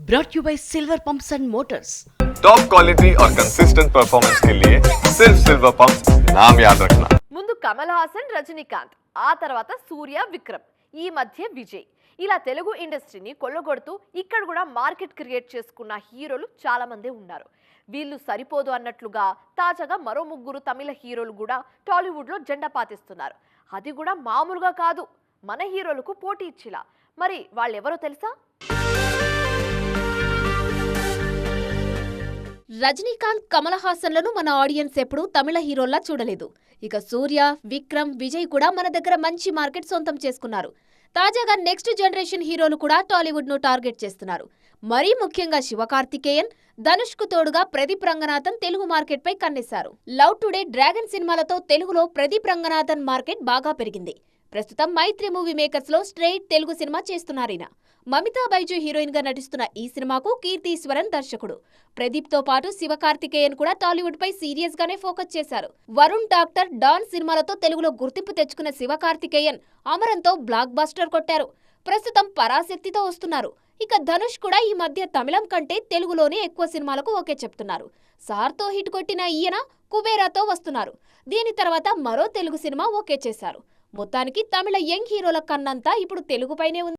brought you by Silver Pumps and Motors. Top quality और consistent performance के लिए सिर्फ सिल्वर पंप्स नाम याद रखना. ముందు కమల్ హాసన్, రజనీకాంత్, ఆ తర్వాత సూర్య, విక్రమ్, ఈ మధ్య విజయ్. ఇలా తెలుగు ఇండస్ట్రీని కొల్లగొడుతూ ఇక్కడ కూడా మార్కెట్ క్రియేట్ చేసుకున్న హీరోలు చాలా మంది ఉన్నారు. వీళ్ళు సరిపోదు అన్నట్లుగా తాజాగా మరో ముగ్గురు తమిళ హీరోలు కూడా టాలీవుడ్లో జెండా పాతిస్తున్నారు. అది కూడా మామూలుగా కాదు, మన హీరోలకు పోటీ ఇచ్చేలా. మరి వాళ్ళెవరో తెలుసా? రజనీకాంత్, కమల్ హాసన్లను మన ఆడియన్స్ ఎప్పుడూ తమిళ హీరోల్లా చూడలేదు. ఇక సూర్య, విక్రమ్, విజయ్ కూడా మన దగ్గర మంచి మార్కెట్ సొంతం చేసుకున్నారు. తాజాగా నెక్స్ట్ జనరేషన్ హీరోలు కూడా టాలీవుడ్ ను టార్గెట్ చేస్తున్నారు. మరీ ముఖ్యంగా శివకార్తికేయన్, ధనుష్ కు తోడుగా ప్రదీప్ రంగనాథన్ తెలుగు మార్కెట్ పై కన్నేశారు. లవ్ టుడే, డ్రాగన్ సినిమాలతో తెలుగులో ప్రదీప్ రంగనాథన్ మార్కెట్ బాగా పెరిగింది. ప్రస్తుతం మైత్రి మూవీ మేకర్స్ లో స్ట్రెయిట్ తెలుగు సినిమా చేస్తున్నారీన. మమితా బైజు హీరోయిన్ గా నటిస్తున్న ఈ సినిమాకు కీర్తీశ్వరన్ దర్శకుడు. ప్రదీప్ తో పాటు శివకార్తికేయన్ కూడా టాలీవుడ్ పై సీరియస్ గానే ఫోకస్ చేశారు. వరుణ్, డాక్టర్, డాన్ సినిమాలతో తెలుగులో గుర్తింపు తెచ్చుకున్న శివకార్తికేయన్ అమరంతో బ్లాక్ బస్టర్ కొట్టారు. ప్రస్తుతం పరాశక్తితో వస్తున్నారు. ఇక ధనుష్ కూడా ఈ మధ్య తమిళం కంటే తెలుగులోనే ఎక్కువ సినిమాలకు ఓకే చెప్తున్నారు. సార్తో హిట్ కొట్టిన ఈయన కుబేరాతో వస్తున్నారు. దీని తర్వాత మరో తెలుగు సినిమా ఓకే చేశారు. మొత్తానికి తమిళ యంగ్ హీరోల కన్నంతా ఇప్పుడు తెలుగుపైనే ఉంది.